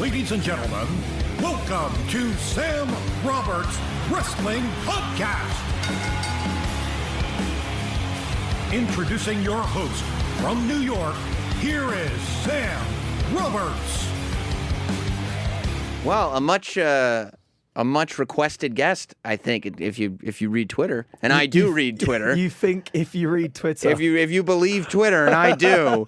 Ladies and gentlemen, welcome to Sam Roberts Wrestling Podcast. Introducing your host from New York, here is Sam Roberts. Well, a much requested guest, I think, if you read Twitter, and I do read Twitter. You think if you read Twitter, if you believe Twitter, and I do,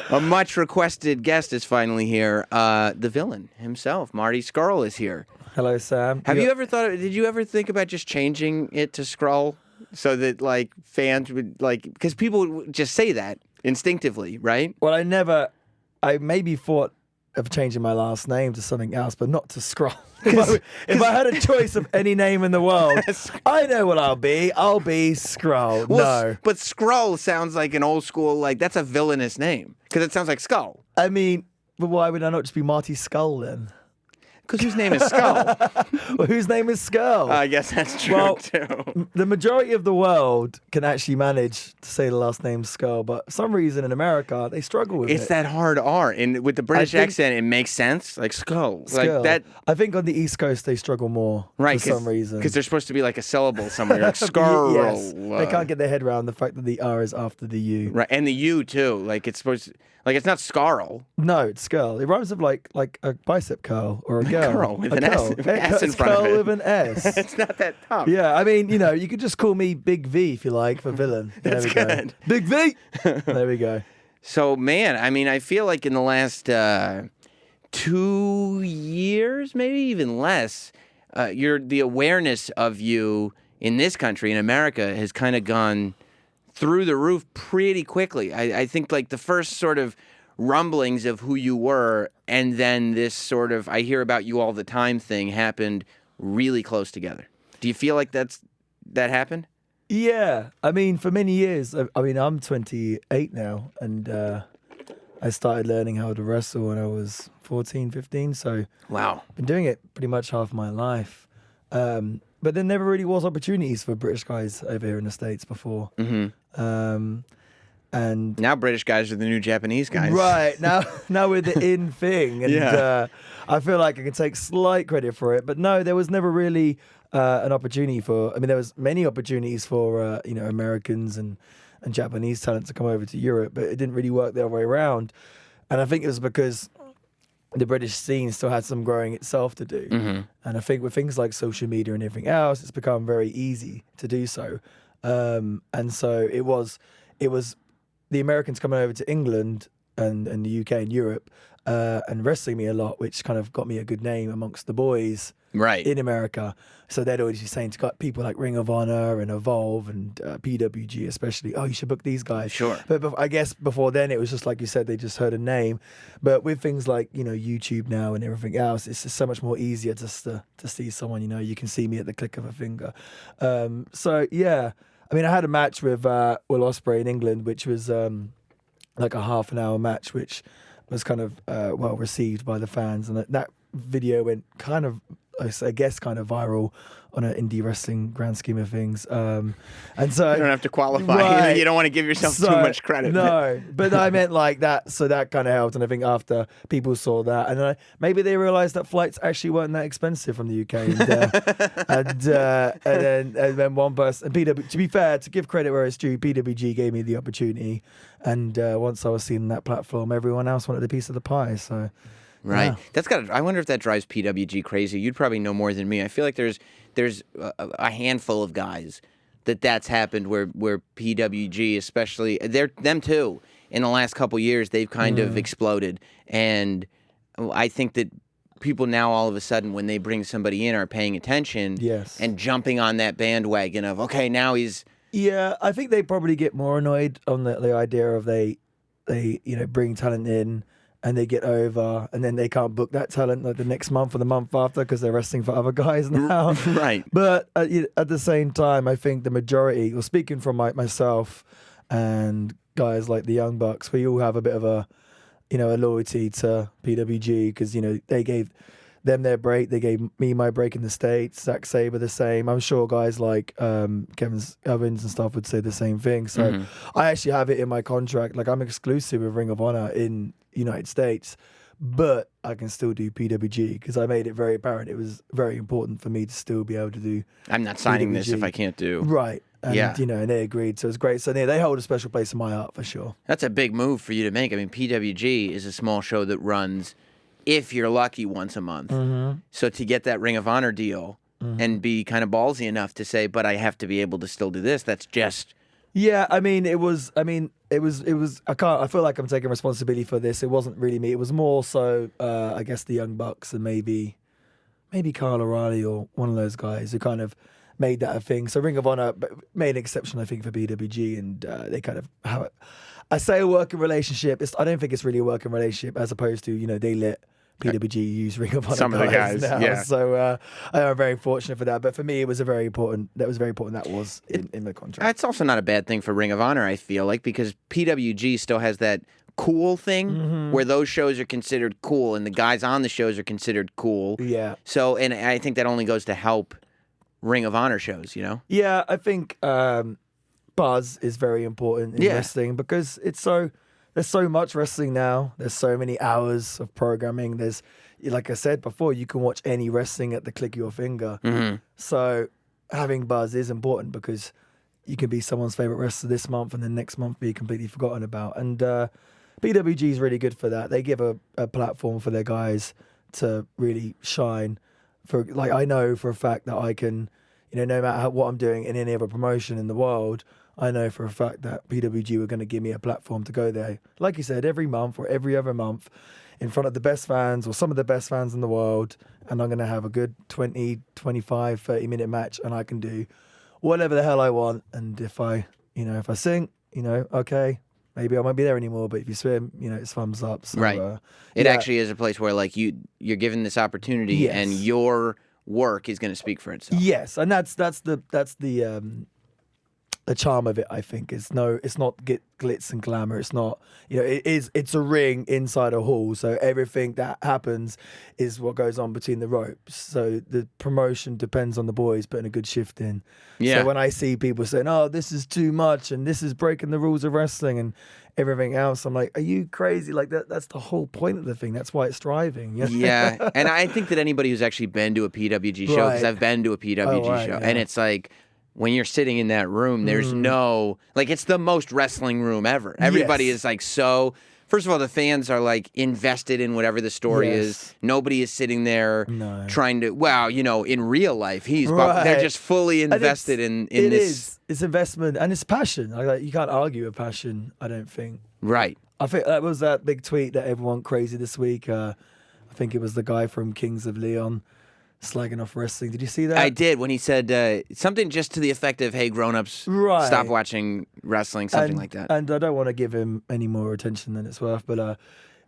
a much requested guest is finally here. The villain himself, Marty Scurll, is here. Hello, Sam. Did you ever think about just changing it to Scurll so that like fans would because people would just say that instinctively, right? Well, I maybe thought of changing my last name to something else, but not to Scurll. If I had a choice of any name in the world, I know what I'll be. I'll be Scurll. Well, no. But Scurll sounds like an old school, that's a villainous name because it sounds like skull. I mean, but why would I not just be Marty Scurll then? Because whose name is Skull? Well, whose name is Scurll? I guess that's true, too. The majority of the world can actually manage to say the last name Scurll, but for some reason in America, they struggle with it. It's that hard R. And with the British accent, it makes sense. Like Skull. Like that. I think on the East Coast, they struggle more for some reason. Because there's supposed to be like a syllable somewhere. Like Scurll. Yes. They can't get their head around the fact that the R is after the U. Right. And the U, too. Like it's supposed to... it's not Scarl. No, it's Scurll. It rhymes with like a bicep curl or a girl. Curl with an S in front of it. Curl with an S. It's not that tough. Yeah, I mean, you could just call me Big V if you like for villain. That's good. Big V. There we go. So, man, I mean, I feel like in the last 2 years, maybe even less, the awareness of you in this country, in America, has kind of gone through the roof pretty quickly. I think like the first sort of rumblings of who you were, and then this sort of I hear about you all the time thing happened really close together. Do you feel like that happened? Yeah. I mean, for many years, I'm 28 now, and I started learning how to wrestle when I was 14, 15, so wow. I've been doing it pretty much half my life. But there never really was opportunities for British guys over here in the States before. Mm-hmm. And now British guys are the new Japanese guys. Right. Now we're the in thing. And I feel like I can take slight credit for it. But no, there was never really an opportunity there was many opportunities for, Americans and Japanese talent to come over to Europe, but it didn't really work their way around. And I think it was because the British scene still had some growing itself to do. Mm-hmm. And I think with things like social media and everything else, it's become very easy to do so. And so it was the Americans coming over to England and the UK and Europe and wrestling me a lot, which kind of got me a good name amongst the boys in America. So they'd always be saying to people like Ring of Honor and Evolve and PWG especially, oh, you should book these guys. Sure. But I guess before then it was just like you said, they just heard a name. But with things like, YouTube now and everything else, it's just so much more easier just to see someone, you can see me at the click of a finger. So, yeah. I mean, I had a match with Will Ospreay in England, which was like a half an hour match, which was kind of well received by the fans. And that video went kind of viral on an indie wrestling grand scheme of things. And so you don't have to qualify. Right. You don't want to give yourself too much credit. No, but I meant like that. So that kind of helped. And I think after people saw that, and maybe they realized that flights actually weren't that expensive from the UK. And then one person, and to be fair, to give credit where it's due, PWG gave me the opportunity. And once I was seen on that platform, everyone else wanted a piece of the pie. So. Right. Yeah. I wonder if that drives PWG crazy. You'd probably know more than me. I feel like there's a handful of guys that's happened where PWG, especially them too, in the last couple years, they've kind of exploded. And I think that people now all of a sudden, when they bring somebody in, are paying attention and jumping on that bandwagon of, okay, now he's... Yeah, I think they probably get more annoyed on the idea of they bring talent in and they get over, and then they can't book that talent like the next month or the month after because they're wrestling for other guys now. Right. But at the same time, I think the majority, well, speaking from myself and guys like the Young Bucks, we all have a bit of a loyalty to PWG because, they gave them their break. They gave me my break in the States. Zack Sabre the same. I'm sure guys like Kevin Owens and stuff would say the same thing. So I actually have it in my contract. Like I'm exclusive with Ring of Honor in United States, but I can still do PWG because I made it very apparent it was very important for me to still be able to do. I'm not signing PWG. this if I can't do. Right. And, Yeah. and they agreed. So it's great. So they hold a special place in my heart for sure. That's a big move for you to make. I mean, PWG is a small show that runs, if you're lucky, once a month. Mm-hmm. So to get that Ring of Honor deal and be kind of ballsy enough to say, but I have to be able to still do this, that's just... Yeah, it was. I feel like I'm taking responsibility for this. It wasn't really me. It was more so, I guess, the Young Bucks and maybe Kyle O'Reilly or one of those guys who kind of made that a thing. So Ring of Honor made an exception, I think, for PWG, and they kind of have it. I say a working relationship. I don't think it's really a working relationship, as opposed to they let PWG use Ring of Honor. Some of the guys, now. yeah. So I am very fortunate for that. But for me, it was very important. That was very important. That was in the contract. That's also not a bad thing for Ring of Honor, I feel like, because PWG still has that cool thing where those shows are considered cool and the guys on the shows are considered cool. Yeah. So, and I think that only goes to help Ring of Honor shows, Yeah, I think buzz is very important in wrestling because there's so much wrestling now. There's so many hours of programming. There's, like I said before, you can watch any wrestling at the click of your finger. So having buzz is important because you can be someone's favorite wrestler this month and then next month be completely forgotten about. And PWG is really good for that. They give a platform for their guys to really shine. I know for a fact that I can, no matter what I'm doing in any other promotion in the world, I know for a fact that PWG were going to give me a platform to go there. Like you said, every month or every other month in front of the best fans or some of the best fans in the world. And I'm going to have a good 20, 25, 30-minute match and I can do whatever the hell I want. And if I sing, okay, maybe I won't be there anymore. But if you swim, it's thumbs up. So, right. It actually is a place where you're given this opportunity and your work is going to speak for itself. Yes. And that's the charm of it, I think. It's not glitz and glamour. It's not, it's a ring inside a hall. So everything that happens is what goes on between the ropes. So the promotion depends on the boys putting a good shift in. Yeah. So when I see people saying, oh, this is too much and this is breaking the rules of wrestling and everything else, I'm like, are you crazy? Like that's the whole point of the thing. That's why it's thriving. Yeah. And I think that anybody who's actually been to a PWG show, because I've been to a PWG show, and it's like, when you're sitting in that room, there's no, it's the most wrestling room ever. Everybody is so, first of all, the fans are invested in whatever the story is. Nobody is sitting there trying to, in real life, they're just fully invested in this. It's investment and it's passion. You can't argue with passion, I don't think. Right. I think that was that big tweet that everyone crazy this week. I think it was the guy from Kings of Leon slagging off wrestling. Did you see that? I did, when he said something just to the effect of, hey, grown-ups, stop watching wrestling, something like that. And I don't want to give him any more attention than it's worth, but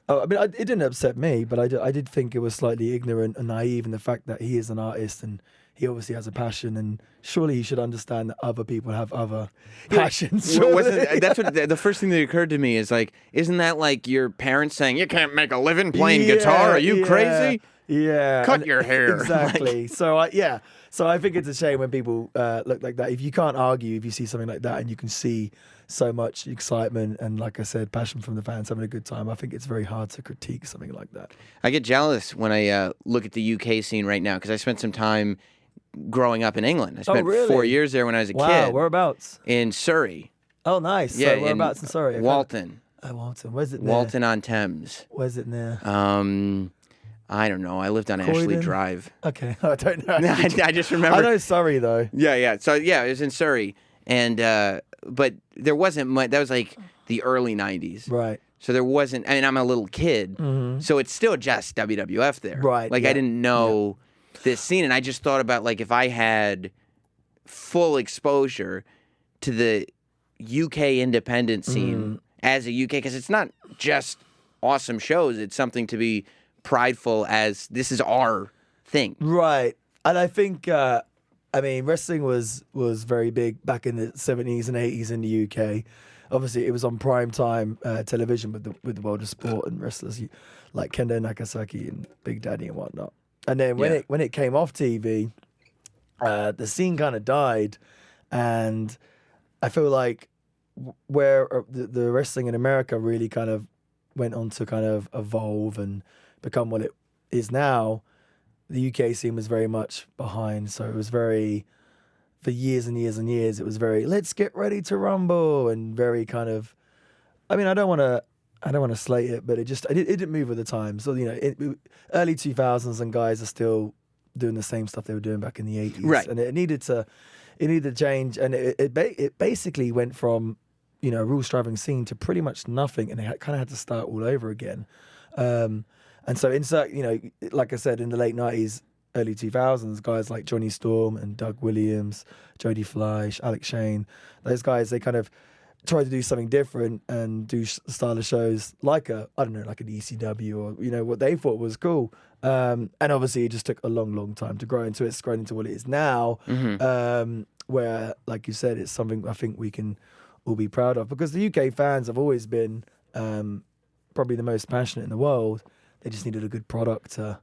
it didn't upset me, but I did think it was slightly ignorant and naive in the fact that he is an artist and he obviously has a passion, and surely he should understand that other people have other passions. That's what the first thing that occurred to me is isn't that like your parents saying, you can't make a living playing guitar? Are you crazy? Yeah. Cut your hair. Exactly. So I think it's a shame when people look like that. If you can't argue, if you see something like that and you can see so much excitement and, like I said, passion from the fans having a good time, I think it's very hard to critique something like that. I get jealous when I look at the UK scene right now because I spent some time growing up in England. I spent 4 years there when I was a kid. Wow, whereabouts? In Surrey. Oh, nice. Yeah, so whereabouts in Surrey? Walton. Oh, Walton. Where's it near? Walton on Thames. Where's it near? I don't know. I lived on Ashley Drive. Okay, I don't know. I just remember. I know Surrey though. Yeah. So it was in Surrey, and but there wasn't much. That was the early '90s, right? So there wasn't. I mean, I'm a little kid, so it's still just WWF there, right? I didn't know this scene, and I just thought about if I had full exposure to the UK independent scene as a UK, because it's not just awesome shows; it's something to be prideful as this is our thing. Right. And I think wrestling was very big back in the 70s and 80s in the UK. Obviously it was on prime time television with the world of sport and wrestlers like Kendo Nagasaki and Big Daddy and whatnot. And then when it came off TV, the scene kind of died, and I feel like where the wrestling in America really kind of went on to kind of evolve and become what it is now, the UK scene was very much behind. So it was very, for years and years and years, it was very, let's get ready to rumble, and very kind of, I mean, I don't want to slate it, but it didn't move with the times. So, early 2000s and guys are still doing the same stuff they were doing back in the 80s. Right. And it needed to change. And it basically went from, a rule-striving scene to pretty much nothing. And it kind of had to start all over again. And so insert, like I said, in the late 90s, early 2000s, guys like Johnny Storm and Doug Williams, Jody Fleisch, Alex Shane, those guys, they kind of tried to do something different and do style of shows like an ECW or, what they thought was cool. And obviously it just took a long, long time to grow into it. It's grown into what it is now, where, like you said, it's something I think we can all be proud of, because the UK fans have always been probably the most passionate in the world. They just needed a good product to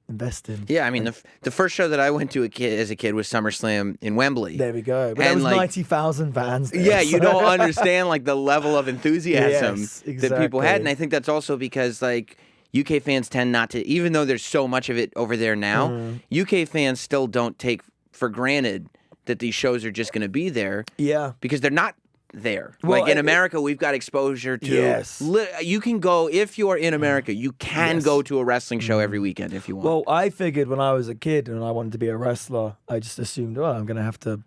invest in. Yeah, I mean, the first show that I went to as a kid was SummerSlam in Wembley. There we go. But there was 90,000 fans there. Yeah, you don't understand the level of enthusiasm Yes, that people had. And I think that's also because UK fans tend not to, even though there's so much of it over there now, UK fans still don't take for granted that these shows are just going to be there. Yeah. Because they're not there. Well, in America, we've got exposure to. Yes. You can go, if you're in America, you can go to a wrestling show every weekend if you want. Well, I figured when I was a kid and I wanted to be a wrestler, I just assumed, I'm going to have to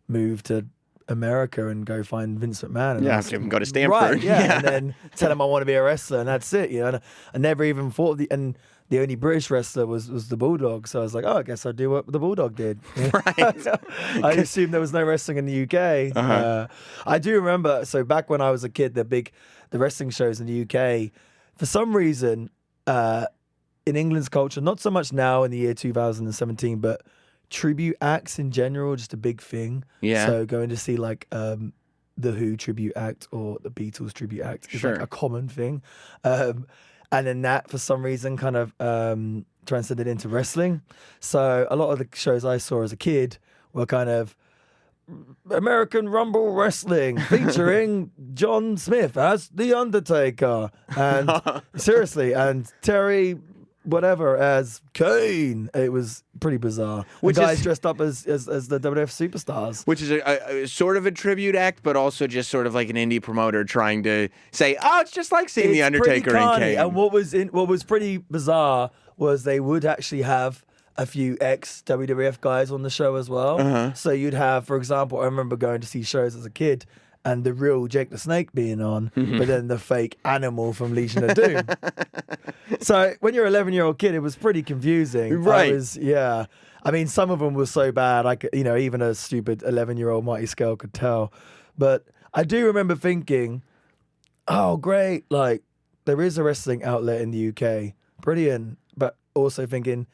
move to America and go find Vince McMahon. And have to go to Stanford. Right, yeah. And then tell him I want to be a wrestler, and that's it. And I never even thought and the only British wrestler was the Bulldog. So I was like, I guess I'll do what the Bulldog did. Right. I assumed there was no wrestling in the UK. I do remember, so back when I was a kid, the wrestling shows in the UK, for some reason, in England's culture, not so much now in the year 2017, but tribute acts in general, just a big thing. Yeah. So going to see the Who tribute act or the Beatles tribute act is a common thing. And then that, for some reason, kind of transcended into wrestling. So a lot of the shows I saw as a kid were kind of American Rumble Wrestling featuring John Smith as The Undertaker. And seriously, and Terry whatever as Kane. It was pretty bizarre. Which guys dressed up as the WWF superstars. Which is a sort of a tribute act, but also just sort of like an indie promoter trying to say, it's just like seeing The Undertaker and Kane. And what was pretty bizarre was they would actually have a few ex-WWF guys on the show as well. So you'd have, for example, I remember going to see shows as a kid and the real Jake the Snake being on, but then the fake Animal from Legion of Doom. So when you're an 11-year-old kid, it was pretty confusing. Right. I mean, some of them were so bad, I could, even a stupid 11-year-old Marty Scurll could tell. But I do remember thinking, oh, great, there is a wrestling outlet in the UK. Brilliant. But also thinking,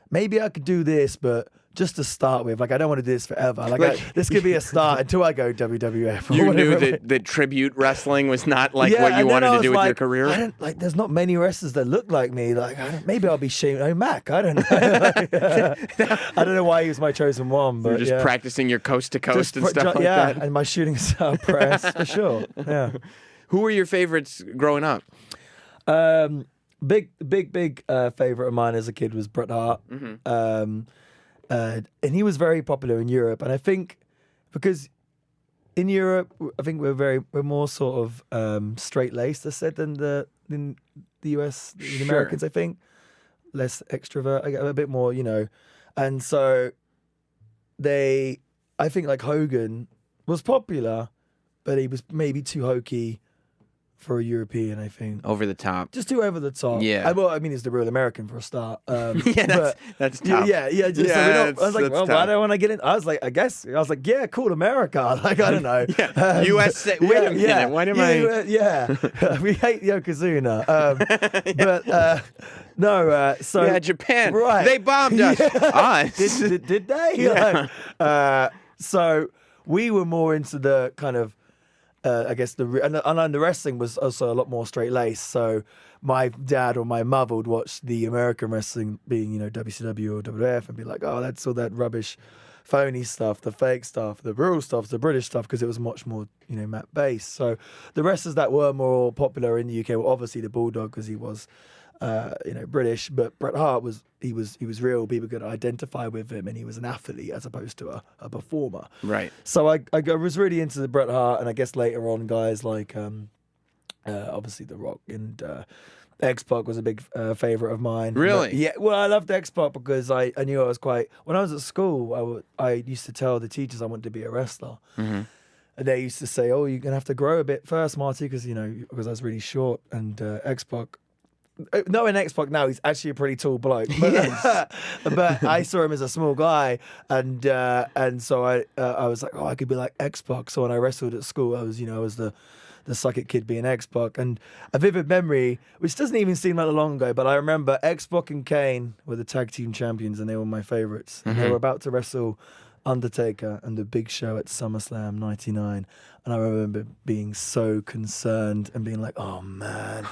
maybe I could do this, but just to start with, I don't want to do this forever. This could be a start until I go WWF. You knew that tribute wrestling was not what you wanted to do with your career? There's not many wrestlers that look like me. Maybe I'll be Shane O'Mac. I don't know. I don't know why he was my chosen one. But you're just practicing your coast to coast and stuff like that. Yeah, and my shooting star press, for sure. Yeah. Who were your favorites growing up? Big favorite of mine as a kid was Bret Hart. And he was very popular in Europe, and I think because in Europe, I think we're more sort of straight-laced, as said, than the US, the Americans. I think less extrovert, a bit more, and so I think Hogan was popular, but he was maybe too hokey for a European, I think. Over the top. Just too over the top. Yeah. He's the real American for a start. That's tough. Yeah. I was like, why do I want to get in? I was like, yeah, cool, America. I don't know. US, wait a minute, why am I? We hate Yokozuna. Japan. Right. They bombed us. Us. Did they? Yeah. So we were more into the kind of, I guess and the wrestling was also a lot more straight laced. So my dad or my mother would watch the American wrestling, being WCW or WWF, and be like, "Oh, that's all that rubbish phony stuff, the fake stuff, the real stuff, the British stuff, because it was much more, Matt based. So the wrestlers that were more popular in the UK were obviously the Bulldog, because he was, British. But Bret Hart was real. People could identify with him, and he was an athlete as opposed to a performer. Right. So I was really into the Bret Hart, and I guess later on guys like obviously The Rock and X-Pac was a big favourite of mine. Really? But, yeah. Well, I loved X-Pac because I knew I was quite... When I was at school, I used to tell the teachers I wanted to be a wrestler. Mm-hmm. And they used to say, oh, you're going to have to grow a bit first, Marty, because I was really short. And X-Pac... Knowing X-Pac now, he's actually a pretty tall bloke. But, Yes. but I saw him as a small guy, and so I was like, oh, I could be like X-Pac. So when I wrestled at school, I was the suck-it kid being X-Pac. And a vivid memory, which doesn't even seem like long ago, but I remember X-Pac and Kane were the tag team champions, and they were my favourites. And they were about to wrestle Undertaker and the Big Show at SummerSlam '99. And I remember being so concerned and being like, oh man,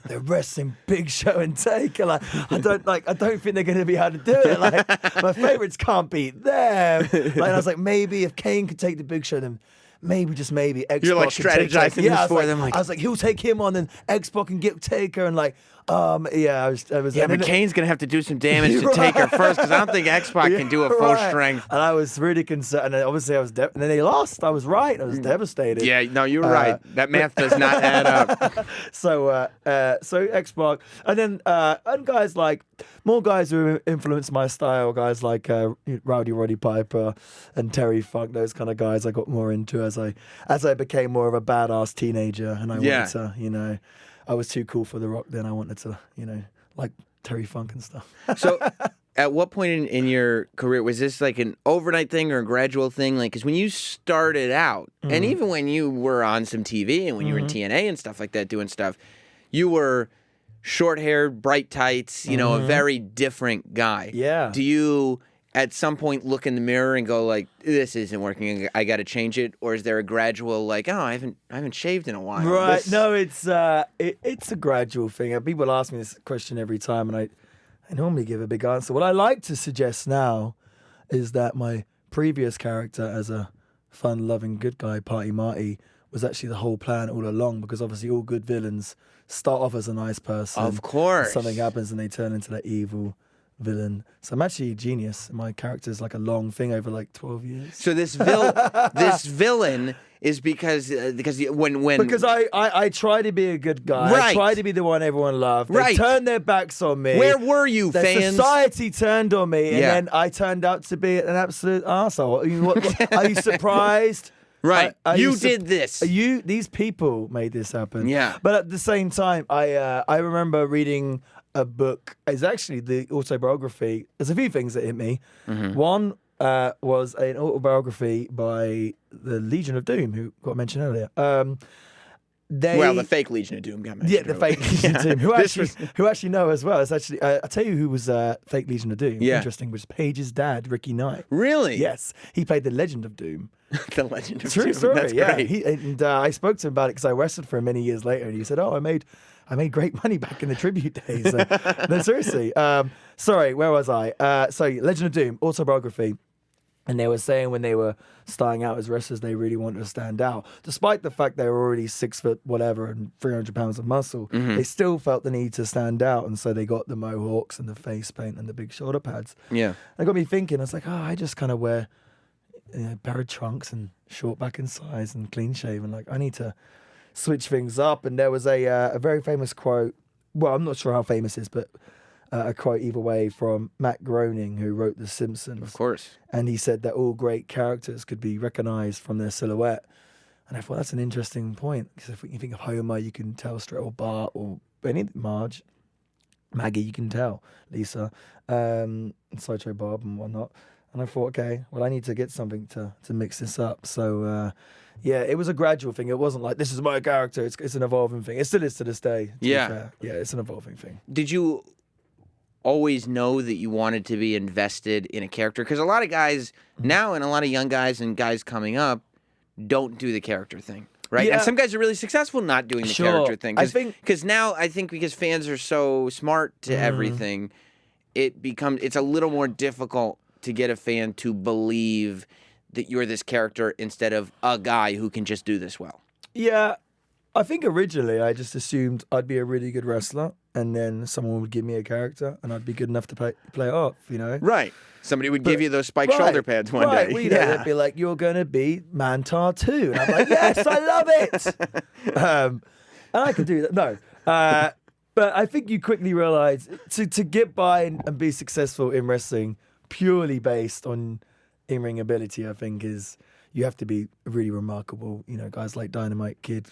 they're wrestling Big Show and Taker. Like, I don't think they're gonna be able to do it. Like, my favourites can't beat them. Like, and I was like, maybe if Kane could take the Big Show, then maybe, just maybe, X-Pac. You're like could take strategizing this for them. Like, I was like, he'll take him on, and X-Pac can get Taker, and like, I was. yeah, but Kane's gonna have to do some damage to Taker first, because I don't think X-Pac can do a full strength. And I was really concerned. And then obviously I was, and then they lost. I was right. I was devastated. Yeah, no, you're right. That math does not add up. So X-Pac, and then and guys like more guys who influenced my style. Guys like Rowdy Roddy Piper and Terry Funk. Those kind of guys I got more into as I became more of a badass teenager, and I wanted to, I was too cool for The Rock then. I wanted to, like Terry Funk and stuff. So at what point in your career, was this like an overnight thing or a gradual thing? Like, because when you started out, and even when you were on some TV and when you were in TNA and stuff like that, doing stuff, you were short-haired, bright tights, a very different guy. Yeah. Do you at some point look in the mirror and go like, this isn't working, I got to change it? Or is there a gradual like, oh, I haven't shaved in a while? Right. No, it's a gradual thing. People ask me this question every time, and I normally give a big answer. What I like to suggest now is that my previous character as a fun-loving good guy, Party Marty, was actually the whole plan all along, because obviously all good villains start off as a nice person. Of course. Something happens and they turn into that evil villain. So I'm actually a genius. My character's like a long thing over like 12 years. So this villain is because I try to be a good guy. Right. I try to be the one everyone loved. They Right. turned their backs on me. Where were you, The fans? society turned on me, and Yeah. then I turned out to be an absolute arsehole. I mean, what, are you surprised? Right. Are You su- did this. These people made this happen. Yeah. But at the same time, I remember reading a book. It's actually the autobiography. There's a few things that hit me. One was an autobiography by the Legion of Doom, who got mentioned earlier. The fake Legion of Doom got mentioned. Yeah, the fake Legion of Doom, who actually know as well. It's actually, I'll tell you who was fake Legion of Doom. Yeah. Interesting, was Paige's dad, Ricky Knight. Really? Yes, he played the Legend of Doom. The Legend of True Doom. story. That's yeah. great. I spoke to him about it because I wrestled for him many years later, and he said, "Oh, I made great money back in the tribute days." No, seriously. Sorry, where was I? So Legend of Doom autobiography. And they were saying when they were starting out as wrestlers, they really wanted to stand out. Despite the fact they were already 6 foot whatever and 300 pounds of muscle, they still felt the need to stand out. And so they got the mohawks and the face paint and the big shoulder pads. Yeah. And it got me thinking, I was like, I just kind of wear a pair of trunks and short back in size and clean shaven. Like, I need to switch things up. And there was a very famous quote. Well, I'm not sure how famous it is, but a quote either way from Matt Groening, who wrote The Simpsons. Of course. And he said that all great characters could be recognized from their silhouette. And I thought that's an interesting point, because if you think of Homer, you can tell straight, or Bart, or Marge, Maggie, you can tell, Lisa, and Sideshow Bob and whatnot. And I thought, okay, well, I need to get something to mix this up. So, yeah, it was a gradual thing. It wasn't like, this is my character. It's an evolving thing. It still is to this day. To be fair. Yeah, it's an evolving thing. Did you always know that you wanted to be invested in a character? Because a lot of guys now, and a lot of young guys and guys coming up, don't do the character thing, right? Yeah. And some guys are really successful not doing the character thing. Because now I think because fans are so smart to everything, it's a little more difficult to get a fan to believe that you're this character instead of a guy who can just do this well? Yeah, I think originally I just assumed I'd be a really good wrestler, and then someone would give me a character, and I'd be good enough to play it off, Right. Somebody would give you those spiked shoulder pads one day. Well, they'd be like, "You're going to be Mantar too," and I'm like, "Yes, I love it." And I can do that. No, but I think you quickly realize to get by and be successful in wrestling purely based on in-ring ability, I think is you have to be really remarkable. Guys like Dynamite Kid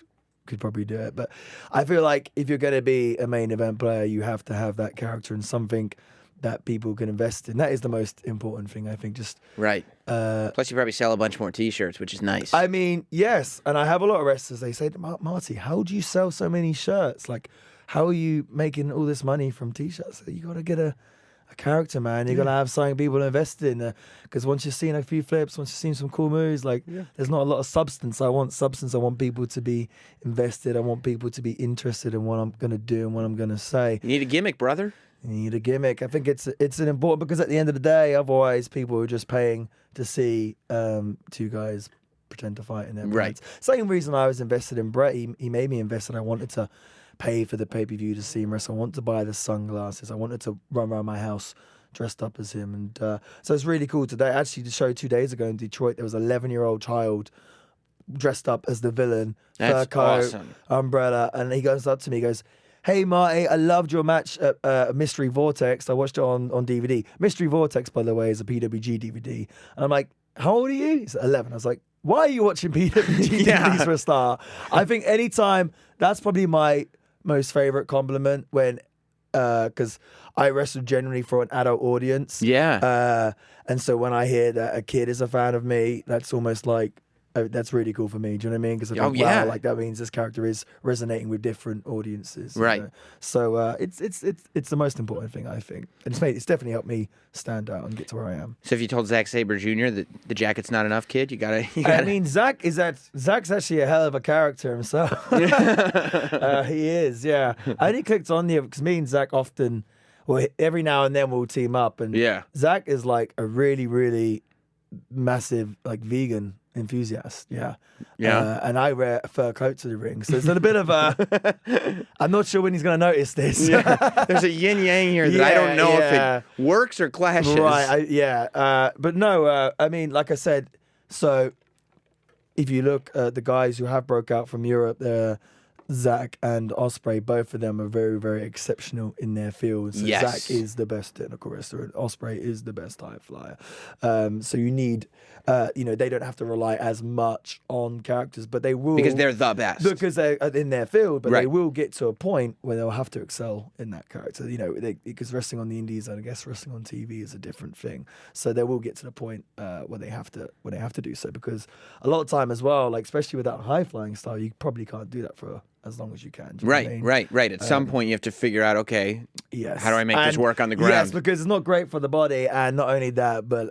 could probably do it, but I feel like if you're going to be a main event player, you have to have that character and something that people can invest in. That is the most important thing, I think. Just right. Plus, you probably sell a bunch more T-shirts, which is nice. I mean, yes, and I have a lot of wrestlers. They say, Marty, how do you sell so many shirts? Like, how are you making all this money from T-shirts? You got to get a character, man. You got to have something people invest in. Because once you've seen a few flips, once you've seen some cool moves, there's not a lot of substance. I want substance. I want people to be invested. I want people to be interested in what I'm going to do and what I'm going to say. You need a gimmick, brother. You need a gimmick. I think it's an important, because at the end of the day, otherwise people are just paying to see two guys pretend to fight in their right. Same reason I was invested in Brett. He made me invested. I wanted to pay for the pay-per-view to see him wrestle. I wanted to buy the sunglasses. I wanted to run around my house dressed up as him. And so it's really cool today. Actually, the show 2 days ago in Detroit, there was an 11-year-old child dressed up as the villain. That's fur coat, awesome. Umbrella. And he goes up to me, he goes, "Hey, Marty, I loved your match at Mystery Vortex. I watched it on DVD. Mystery Vortex, by the way, is a PWG DVD. And I'm like, how old are you? He's 11. I was like, why are you watching PWG DVDs for a start? I think anytime, that's probably my most favorite compliment when, because I wrestle generally for an adult audience. Yeah. And so when I hear that a kid is a fan of me, that's almost like, that's really cool for me. Do you know what I mean? Because I think, wow, like that means this character is resonating with different audiences. Right. So it's the most important thing, I think, and it's definitely helped me stand out and get to where I am. So if you told Zack Sabre Jr. that the jacket's not enough, kid, you gotta. I mean, Zack's actually a hell of a character himself. He is. Yeah. I only clicked on the because me and Zack often, well, every now and then we'll team up, and Zack is like a really, really massive vegan enthusiast, and I wear a fur coat to the ring, so there's a bit of a I'm not sure when he's going to notice this. There's a yin yang here that I don't know if it works or clashes. Right, but no, I mean, like I said, so if you look at the guys who have broke out from Europe, Zack and Ospreay, both of them are very, very exceptional in their fields. So yes. Zack is the best technical wrestler, and Ospreay is the best high flyer. So you need, they don't have to rely as much on characters, but they will, because they're the best. Because they're in their field, but right. they will get to a point where they'll have to excel in that character. Because wrestling on the indies, and I guess wrestling on TV is a different thing. So they will get to the point where they have to do so. Because a lot of time as well, especially with that high flying style, you probably can't do that for as long as you can. Right. At some point, you have to figure out, okay, how do I make this work on the ground? Yes, because it's not great for the body, and not only that, but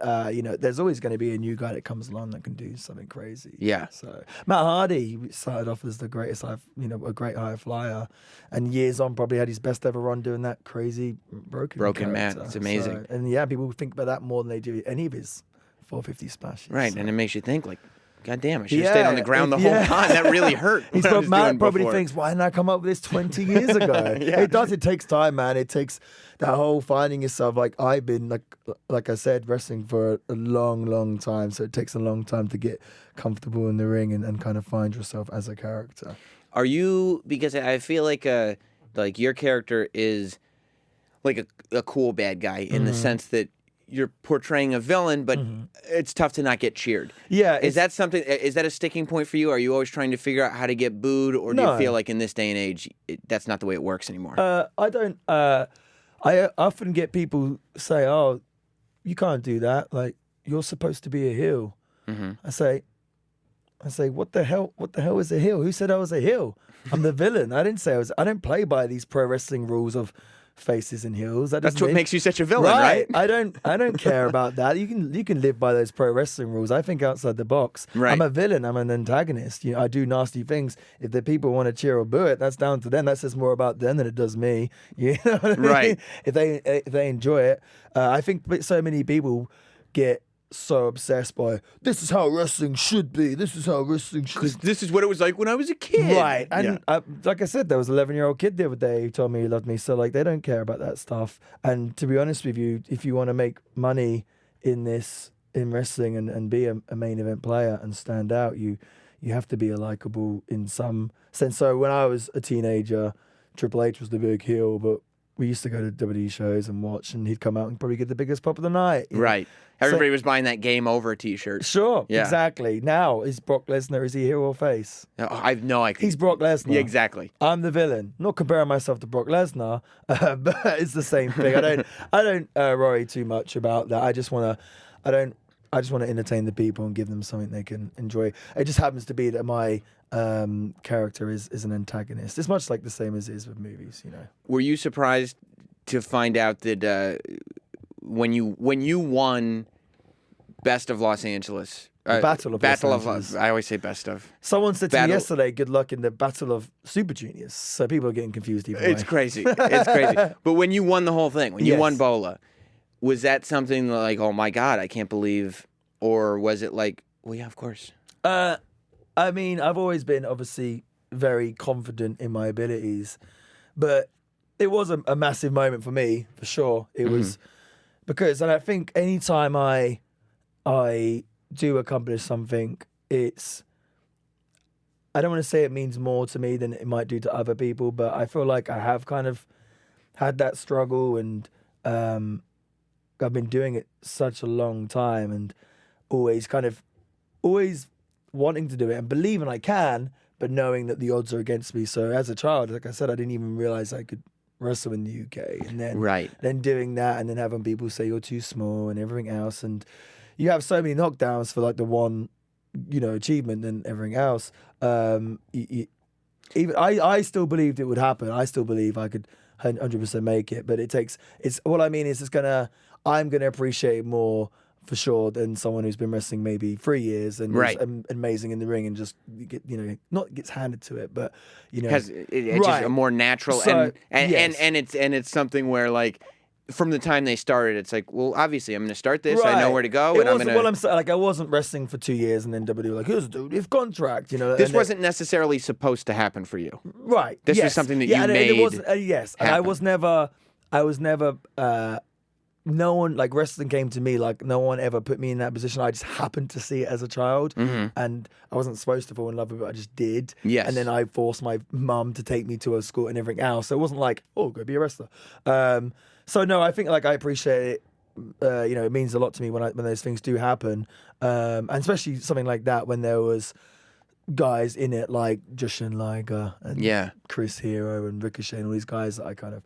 there's always going to be a new guy that comes along that can do something crazy. Yeah. So Matt Hardy started off as the greatest, a great high flyer, and years on probably had his best ever run doing that crazy broken man. It's amazing. So, and people think about that more than they do any of his 450 smashes. Right, and it makes you think God damn, I should have stayed on the ground the whole time. That really hurt. Matt probably thinks, why didn't I come up with this 20 years ago? It does. It takes time, man. It takes that whole finding yourself. I've been, like I said, wrestling for a long, long time. So it takes a long time to get comfortable in the ring and kind of find yourself as a character. Are you, because I feel like your character is like a cool bad guy in the sense that you're portraying a villain, but it's tough to not get cheered. Yeah. Is that a sticking point for you? Are you always trying to figure out how to get booed, or do you feel like in this day and age, that's not the way it works anymore? I don't. I often get people say, oh, you can't do that. You're supposed to be a heel. Mm-hmm. I say, what the hell is a heel? Who said I was a heel? I'm the villain. I didn't say I don't play by these pro wrestling rules of faces and heels. That's what makes you such a villain, right? I don't care about that. You can live by those pro wrestling rules. I think outside the box. Right. I'm a villain. I'm an antagonist. I do nasty things. If the people want to cheer or boo it, that's down to them. That says more about them than it does me. You know what I mean? Right. If they enjoy it, I think so many people get so obsessed by this is how wrestling should be. This is how wrestling should be. This is what it was like when I was a kid. Right. And like I said, there was an 11-year-old kid the other day who told me he loved me. So like they don't care about that stuff. And to be honest with you, if you want to make money in wrestling and be a main event player and stand out, you have to be a likable in some sense. So when I was a teenager, Triple H was the big heel, but we used to go to WWE shows and watch, and he'd come out and probably get the biggest pop of the night. Right. Everybody was buying that Game Over t-shirt. Sure, Yeah. exactly. Now, is Brock Lesnar, is he heel or face? I have no idea. He's Brock Lesnar. Yeah, exactly. I'm the villain. Not comparing myself to Brock Lesnar, but it's the same thing. I don't worry too much about that. I just want to entertain the people and give them something they can enjoy. It just happens to be that my character is an antagonist. It's much like the same as it is with movies, you know. Were you surprised to find out that when you won Best of Los Angeles, Battle of Los Angeles. I always say Best of. Someone said to me yesterday, "Good luck in the Battle of Super Juniors." So people are getting confused either way. It's crazy. It's crazy. But when you won the whole thing, when you won Bola, was that something like, oh my God, I can't believe, or was it like, well, yeah, of course? I mean, I've always been obviously very confident in my abilities, but it was a massive moment for me, for sure. It was because, and I think anytime I do accomplish something, I don't want to say it means more to me than it might do to other people, but I feel like I have kind of had that struggle, and I've been doing it such a long time, and always wanting to do it and believing I can, but knowing that the odds are against me. So as a child, like I said, I didn't even realize I could wrestle in the UK, and then doing that, and then having people say you're too small and everything else, and you have so many knockdowns for like the one, achievement and everything else. Even I still believed it would happen. I still believe I could 100% make it, but I'm gonna appreciate it more for sure than someone who's been wrestling maybe 3 years and is amazing in the ring and just not gets handed to it, but has it's just a more natural, so, and it's something where like from the time they started, it's like, well, obviously I'm going to start this. I know where to go, and I'm going to. Well, I'm saying, like, I wasn't wrestling for 2 years, and then WWE were like, here's a dude, if contract, This wasn't necessarily supposed to happen for you, right? This was something that you made. It was, yes, and I was never. No one, like, wrestling came to me, like, no one ever put me in that position. I just happened to see it as a child, and I wasn't supposed to fall in love with it, I just did. Yes. And then I forced my mum to take me to a school and everything else. So it wasn't like, oh, go be a wrestler. So no, I think, like, I appreciate it. It means a lot to me when those things do happen. And especially something like that when there was guys in it like Jushin Liger and Chris Hero and Ricochet and all these guys that I kind of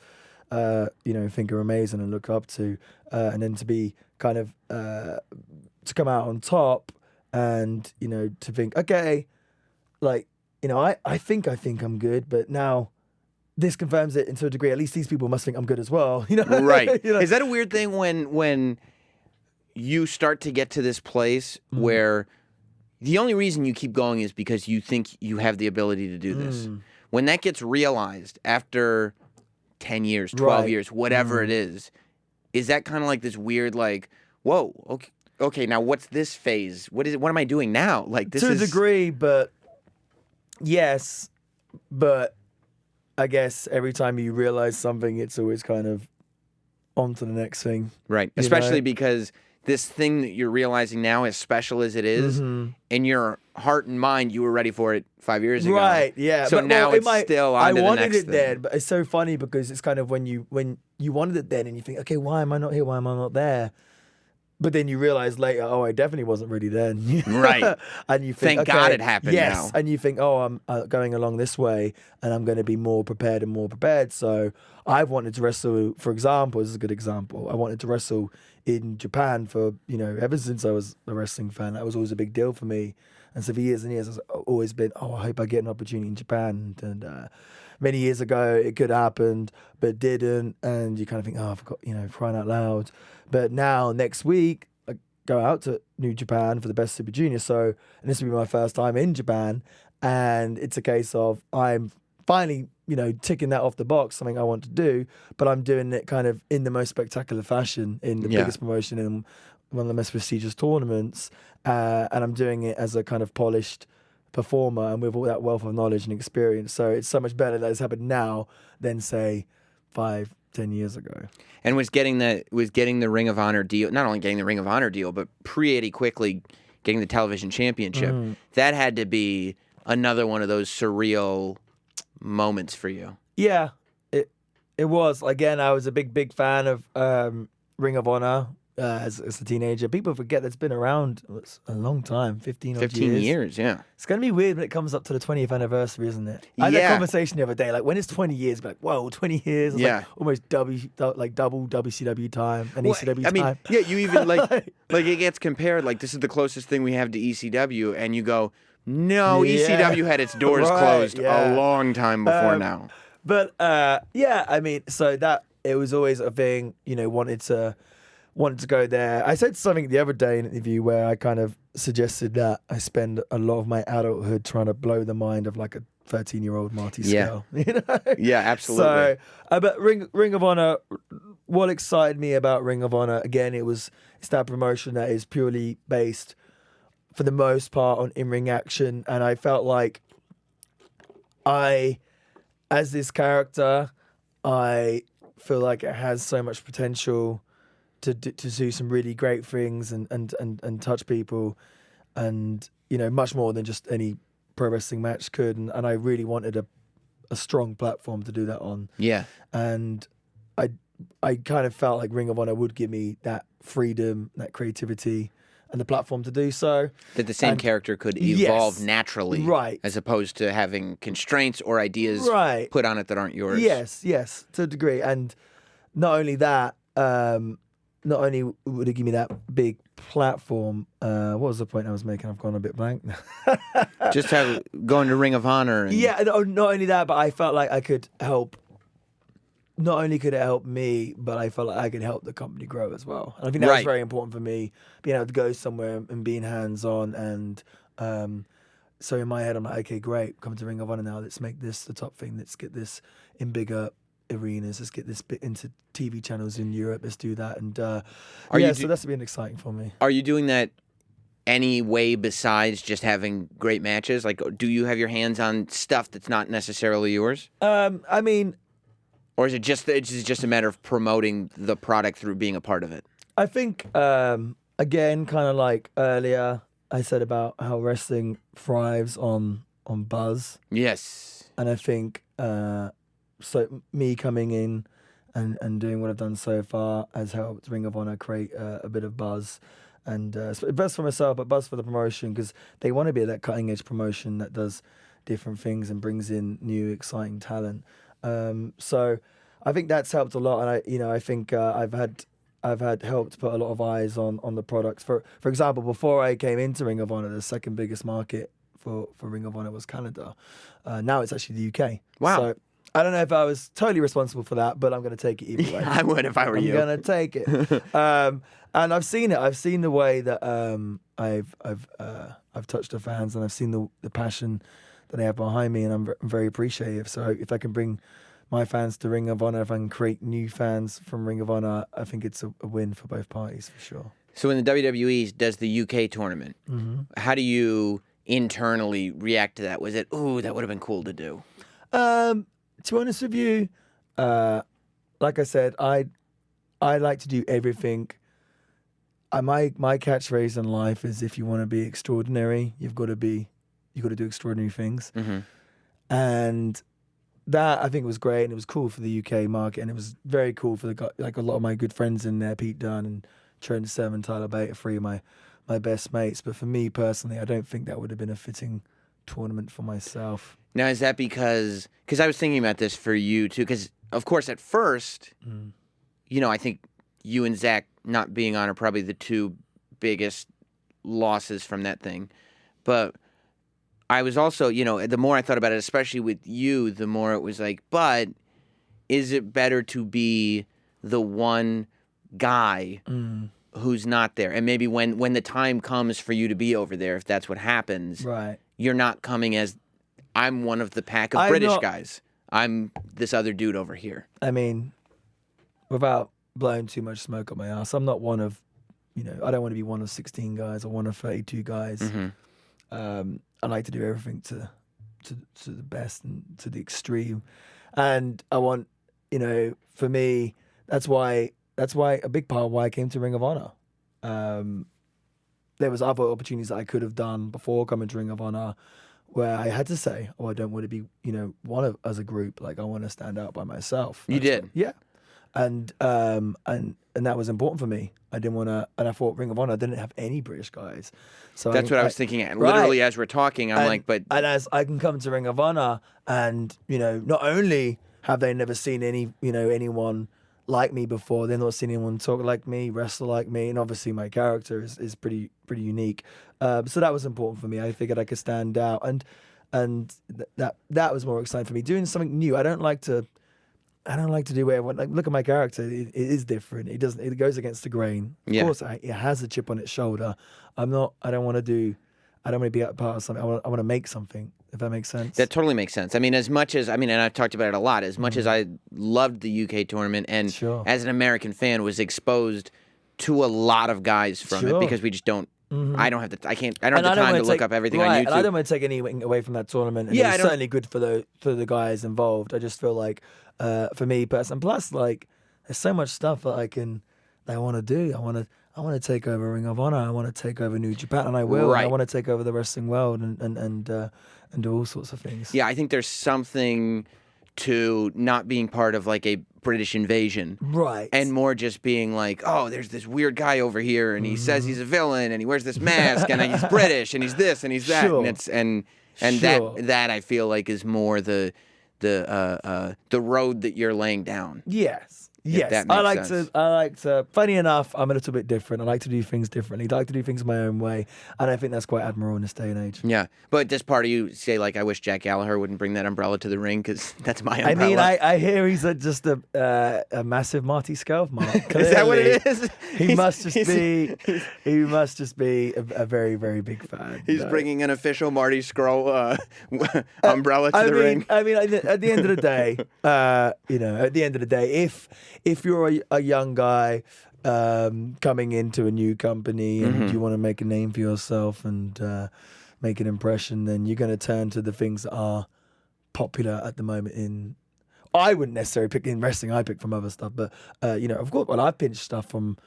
think are amazing and look up to, and then to be kind of to come out on top, and to think, okay, like I think I'm good, but now this confirms it to a degree. At least these people must think I'm good as well. Right? Is that a weird thing when you start to get to this place where the only reason you keep going is because you think you have the ability to do this? When that gets realized after 10 years, 12 years, whatever it is that kind of like this weird, like, whoa, okay, now what's this phase? What am I doing now? Like, this to a degree, but yes, but I guess every time you realize something, it's always kind of on to the next thing. Right, especially because this thing that you're realizing now, as special as it is, in your heart and mind, you were ready for it 5 years ago. Right, yeah. So now it's still on to the next thing. I wanted it then, but it's so funny because it's kind of when you wanted it then and you think, okay, why am I not here? Why am I not there? But then you realize later, oh, I definitely wasn't ready then. Right. And you think, thank God it happened now. Yes, and you think, oh, I'm going along this way and I'm going to be more prepared and more prepared. So I've wanted to wrestle, for example, this is a good example. I wanted to wrestle in Japan for, ever since I was a wrestling fan. That was always a big deal for me. And so for years and years, I've always been, I hope I get an opportunity in Japan. And many years ago, it could have happened, but didn't. And you kind of think, oh, I forgot, crying out loud. But now, next week, I go out to New Japan for the Best Super Junior. So, and this will be my first time in Japan. And it's a case of I'm finally, ticking that off the box, something I want to do, but I'm doing it kind of in the most spectacular fashion, in the biggest promotion one of the most prestigious tournaments, and I'm doing it as a kind of polished performer and with all that wealth of knowledge and experience. So it's so much better that it's happened now than say 5-10 years ago. And was getting the Ring of Honor deal, not only getting the Ring of Honor deal, but pretty quickly getting the television championship. That had to be another one of those surreal moments for you. Yeah, it was. Again, I was a big fan of Ring of Honor as a teenager. People forget that's been around a long time, 15 years, yeah. It's going to be weird when it comes up to the 20th anniversary, isn't it? I had that conversation the other day, like, when is 20 years? Like, whoa, 20 years? It's like almost double WCW time and ECW time. Yeah, you even, like it gets compared, like, this is the closest thing we have to ECW, and you go, no, ECW had its doors closed a long time before now. But, yeah, I mean, so that, it was always a thing, wanted to go there. I said something the other day in an interview where I kind of suggested that I spend a lot of my adulthood trying to blow the mind of like a 13-year-old Marty Scurll. Yeah, absolutely. So, but Ring of Honor, what excited me about Ring of Honor, again, it's that promotion that is purely based, for the most part, on in-ring action. And I felt like as this character, I feel like it has so much potential to do some really great things and touch people, and much more than just any pro wrestling match could. And I really wanted a strong platform to do that on. Yeah. And I kind of felt like Ring of Honor would give me that freedom, that creativity, and the platform to do so. That the same character could evolve naturally, right? As opposed to having constraints or ideas put on it that aren't yours. Yes, to a degree. And not only that, not only would it give me that big platform, what was the point I was making? I've gone a bit blank. Just going to Ring of Honor. Yeah, not only that, but I felt like I could help. Not only could it help me, but I felt like I could help the company grow as well. And I think that was very important for me, being able to go somewhere and being hands-on. And so in my head, I'm like, okay, great, come to Ring of Honor now. Let's make this the top thing. Let's get this in bigger arenas. Let's get this bit into TV channels in Europe. Let's do that. And so that's been exciting for me. Are you doing that any way besides just having great matches? Like, do you have your hands on stuff that's not necessarily yours? I mean, or is it just a matter of promoting the product through being a part of it? I think, again, kind of like earlier, I said about how wrestling thrives on buzz. Yes. And I think so me coming in and doing what I've done so far has helped Ring of Honor create a bit of buzz. And buzz for myself, but buzz for the promotion, because they want to be that cutting-edge promotion that does different things and brings in new, exciting talent. So I think that's helped a lot, and I think I've had helped put a lot of eyes on the products. For example, before I came into Ring of Honor, the second biggest market for Ring of Honor was Canada. Now it's actually the UK. Wow. So I don't know if I was totally responsible for that, but I'm going to take it either way. I would if I were you. I'm going to take it. And I've seen it. I've seen the way that I've touched the fans, and I've seen the passion that they have behind me, and I'm very appreciative. So if I can bring my fans to Ring of Honor, if I can create new fans from Ring of Honor, I think it's a win for both parties, for sure. So when the WWE does the UK tournament, how do you internally react to that? Was it, ooh, that would have been cool to do? To be honest with you, like I said, I like to do everything. My catchphrase in life is, if you want to be extraordinary, you've got to do extraordinary things. And that, I think, was great, and it was cool for the UK market, and it was very cool for like a lot of my good friends in there, Pete Dunne and Trent Seven, Tyler Bate, three of my best mates. But for me personally, I don't think that would have been a fitting tournament for myself. Now, is that because I was thinking about this for you too, because of course at first, I think you and Zach not being on are probably the two biggest losses from that thing. But I was also, the more I thought about it, especially with you, the more it was like, but is it better to be the one guy who's not there? And maybe when the time comes for you to be over there, if that's what happens, you're not coming as, I'm one of the pack of British guys. I'm this other dude over here. I mean, without blowing too much smoke up my ass, I'm not one of, I don't want to be one of 16 guys or one of 32 guys. I like to do everything to the best and to the extreme, and I want, for me, that's why a big part of why I came to Ring of Honor. There was other opportunities that I could have done before coming to Ring of Honor, where I had to say, I don't want to be, one of as a group. Like, I want to stand out by myself. You did, yeah, and that was important for me. I didn't want to, and I thought Ring of Honor didn't have any British guys, so that's what I was thinking. Literally, as we're talking, I'm and as I can come to Ring of Honor, and not only have they never seen anyone like me before, they're not seeing anyone talk like me, wrestle like me, and obviously my character is pretty unique. So that was important for me. I figured I could stand out, and that was more exciting for me. Doing something new. I don't like to do where everyone, like, look at my character. It is different. It goes against the grain. Of course, it has a chip on its shoulder. I don't want to be a part of something. I want to make something. If that makes sense. That totally makes sense. I mean, and I've talked about it a lot. As much as I loved the UK tournament, and as an American fan was exposed to a lot of guys from it, because we just don't. I don't have the time to look up everything on YouTube. And I don't want to take anything away from that tournament. And it's certainly good for the guys involved. I just feel like, for me personally, plus, like, there's so much stuff that I want to do. I want to take over Ring of Honor. I want to take over New Japan, and I will. Right. I want to take over the wrestling world and do all sorts of things. Yeah, I think there's something to not being part of like a British invasion. Right. And more just being like, oh, there's this weird guy over here, and he says he's a villain, and he wears this mask, and he's British, and he's this, and he's that. Sure. And that I feel like is more the road that you're laying down. Yes. Yes, I like to. Funny enough, I'm a little bit different. I like to do things differently. I like to do things my own way, and I think that's quite admirable in this day and age. Yeah, but does part of you say, like, I wish Jack Gallagher wouldn't bring that umbrella to the ring, because that's my umbrella? I mean, I hear he's just a massive Marty Scurll, Mark. Is that what it is? He must just be a very, very big fan. He's bringing an official Marty Scurll umbrella to the ring. I mean, at the end of the day, if you're a young guy coming into a new company and you want to make a name for yourself and make an impression, then you're going to turn to the things that are popular at the moment. I wouldn't necessarily pick in wrestling. I pick from other stuff, but of course, I've pinched stuff from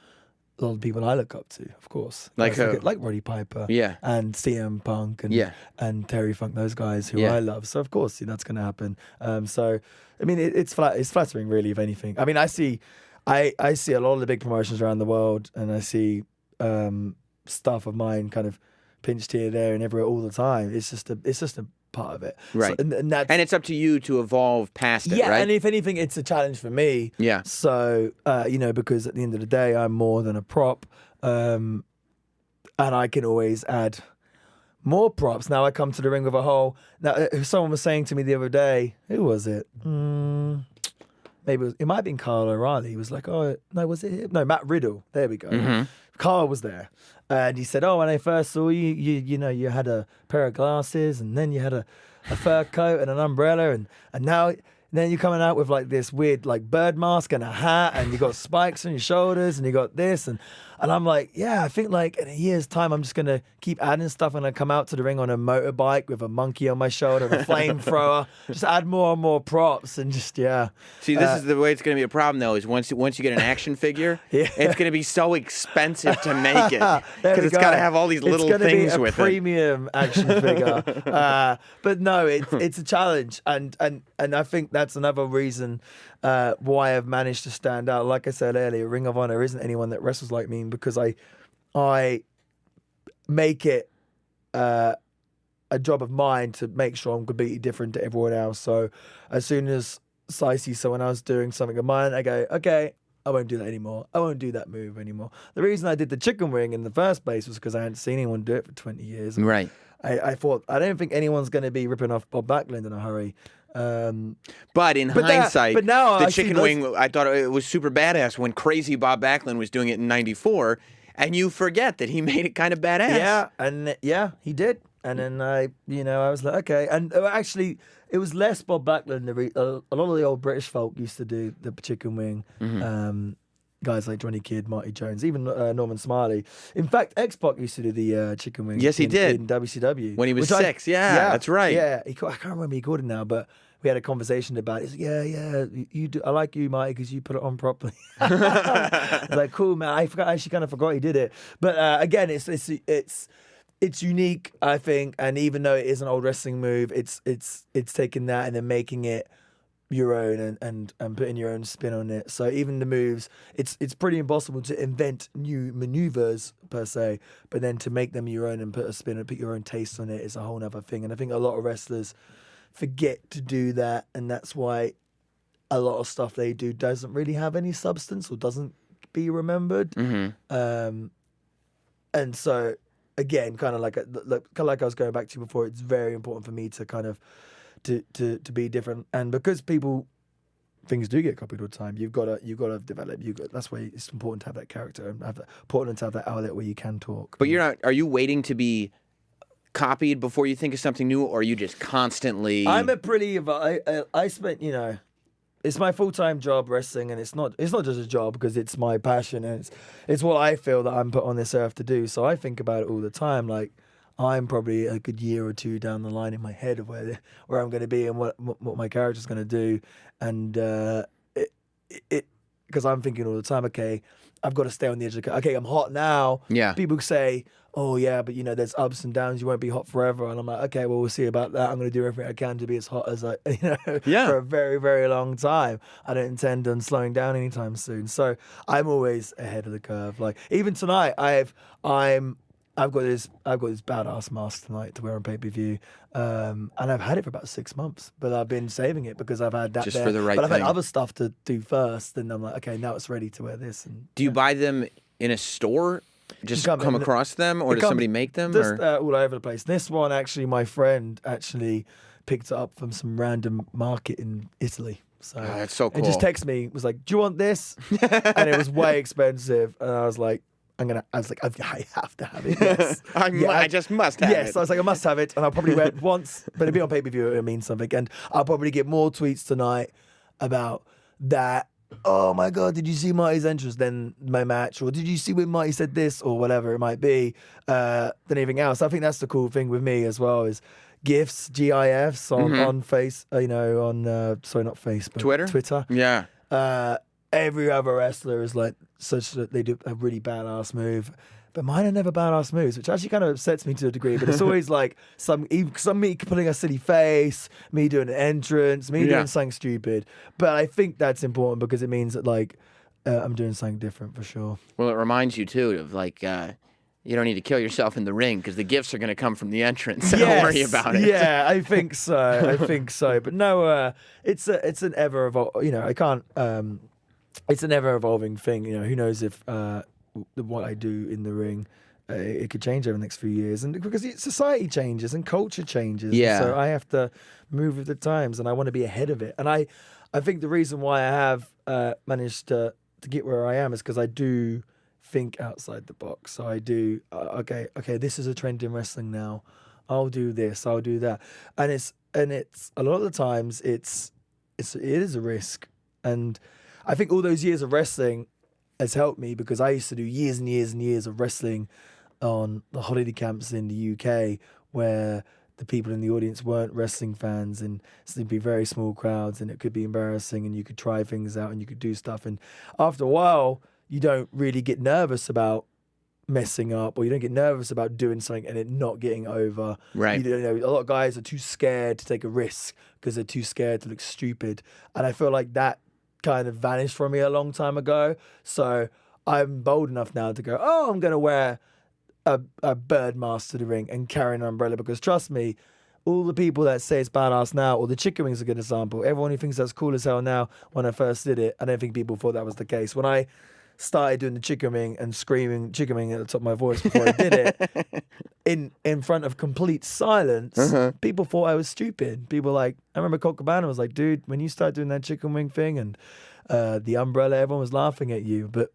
a lot of people I look up to, of course, like Roddy Piper, and CM Punk, and Terry Funk, those guys who I love. So of course, that's going to happen. So I mean, it's flattering, really, if anything. I mean, I see a lot of the big promotions around the world, and I see stuff of mine kind of pinched here, there, and everywhere all the time. It's just a part of it, right? So, and it's up to you to evolve past it, right? And if anything, it's a challenge for me. Yeah. So because at the end of the day, I'm more than a prop, and I can always add more props. Now I come to the ring with a hole. Now, someone was saying to me the other day, who was it? Maybe it might have been Kyle O'Reilly. He was like, oh, no, was it him? No, Matt Riddle. There we go. Kyle was there. And he said, oh, when I first saw you, you had a pair of glasses, and then you had a fur coat and an umbrella, and now then you're coming out with like this weird like bird mask and a hat, and you got spikes on your shoulders, and you got this, and I'm like, yeah, I think like in a year's time, I'm just gonna keep adding stuff, and I come out to the ring on a motorbike with a monkey on my shoulder, and a flamethrower, just add more and more props, and just See, this is the way it's gonna be a problem though. Is once you get an action figure, it's gonna be so expensive to make it because it's gotta have all these little things with it. It's gonna be a premium action figure, but no, it's a challenge, and I think that's another reason why I've managed to stand out. Like I said earlier, Ring of Honor isn't anyone that wrestles like me, because I make it a job of mine to make sure I'm completely different to everyone else. So as soon as I see someone else doing something of mine, I go, okay, I won't do that anymore. I won't do that move anymore. The reason I did the chicken wing in the first place was because I hadn't seen anyone do it for 20 years. Right. I thought, I don't think anyone's going to be ripping off Bob Backlund in a hurry. But in hindsight, but now the chicken wing, I thought it was super badass when crazy Bob Backlund was doing it in '94, and you forget that he made it kind of badass. Yeah, and he did. And then I was like, okay. And actually, it was less Bob Backlund. A lot of the old British folk used to do the chicken wing. guys like Johnny Kidd, Marty Jones, even Norman Smiley. In fact, X-Pac used to do the chicken wing. Yes, he did. In WCW. When he was 6, that's right. Yeah, I can't remember he called it now, but we had a conversation about it. He's like, yeah, you do. I like you, Marty, because you put it on properly. I was like, cool, man. I actually kind of forgot he did it. But again, it's unique, I think, and even though it is an old wrestling move, it's taking that and then making it your own and putting your own spin on it. So even the moves, it's pretty impossible to invent new maneuvers per se, but then to make them your own and put a spin and put your own taste on it is a whole nother thing. And I think a lot of wrestlers forget to do that, and that's why a lot of stuff they do doesn't really have any substance or doesn't be remembered. Mm-hmm. And so again, kind of like I was going back to before, it's very important for me to kind of to be different, and because things do get copied all the time, you've got to develop. That's why it's important to have that character and important to have that outlet where you can talk. But you're not. Are you waiting to be copied before you think of something new, or are you just constantly? I'm a pretty. I spent, it's my full-time job, wrestling, and it's not just a job because it's my passion and it's what I feel that I'm put on this earth to do. So I think about it all the time. Like, I'm probably a good year or two down the line in my head of where I'm going to be and what my character's going to do, and because I'm thinking all the time, okay, I've got to stay on the edge of okay, I'm hot now. Yeah. People say, oh yeah, but there's ups and downs. You won't be hot forever. And I'm like, okay, well, we'll see about that. I'm going to do everything I can to be as hot as for a very, very long time. I don't intend on slowing down anytime soon. So I'm always ahead of the curve. Like even tonight, I've got this badass mask tonight to wear on pay-per-view, and I've had it for about 6 months, but I've been saving it because I've had that just there. for the right but I've thing. had other stuff to do first, and I'm like, okay, now it's ready to wear this. And do you buy them in a store? Just come across them, or does somebody make them? Just all over the place. This one, actually, my friend actually picked it up from some random market in Italy. So that's so cool. It just texted me, was like, "Do you want this?" And it was way expensive, and I was like, I have to have it. Yes. I just must have it. Yes, I was like, I must have it, and I'll probably wear it once, but it'll be on pay-per-view, it'll mean something. And I'll probably get more tweets tonight about that. Oh my God, did you see Marty's entrance, then my match? Or did you see when Marty said this, or whatever it might be, than anything else? I think that's the cool thing with me as well, is GIFs, GIFs on face, sorry, not Facebook, Twitter. Yeah. Every other wrestler is like such that they do a really badass move, but mine are never badass moves, which actually kind of upsets me to a degree. But it's always like some me putting a silly face, me doing an entrance, me doing something stupid. But I think that's important because it means that like I'm doing something different for sure. Well, it reminds you too of like you don't need to kill yourself in the ring because the gifts are going to come from the entrance. So don't worry about it. Yeah, I think so. But no, it's an ever evolving. I can't. It's an ever evolving thing. Who knows if what I do in the ring, it could change over the next few years, and because society changes and culture changes. Yeah. So I have to move with the times, and I want to be ahead of it. And I think the reason why I have managed to get where I am is because I do think outside the box. So I do. Okay, this is a trend in wrestling now. I'll do this. I'll do that. And it's a lot of the times it is a risk. And I think all those years of wrestling has helped me because I used to do years and years and years of wrestling on the holiday camps in the UK where the people in the audience weren't wrestling fans, and so there'd be very small crowds, and it could be embarrassing, and you could try things out and you could do stuff. And after a while, you don't really get nervous about messing up, or you don't get nervous about doing something and it not getting over. Right. A lot of guys are too scared to take a risk because they're too scared to look stupid. And I feel like that kind of vanished from me a long time ago. So I'm bold enough now to go, I'm going to wear a bird mask to the ring and carry an umbrella, because trust me, all the people that say it's badass now, or the chicken wing's a good example. Everyone who thinks that's cool as hell now, when I first did it, I don't think people thought that was the case. When I started doing the chicken wing and screaming chicken wing at the top of my voice before I did it, in front of complete silence, people thought I was stupid. People I remember Colt Cabana was like, dude, when you start doing that chicken wing thing and the umbrella, everyone was laughing at you. But,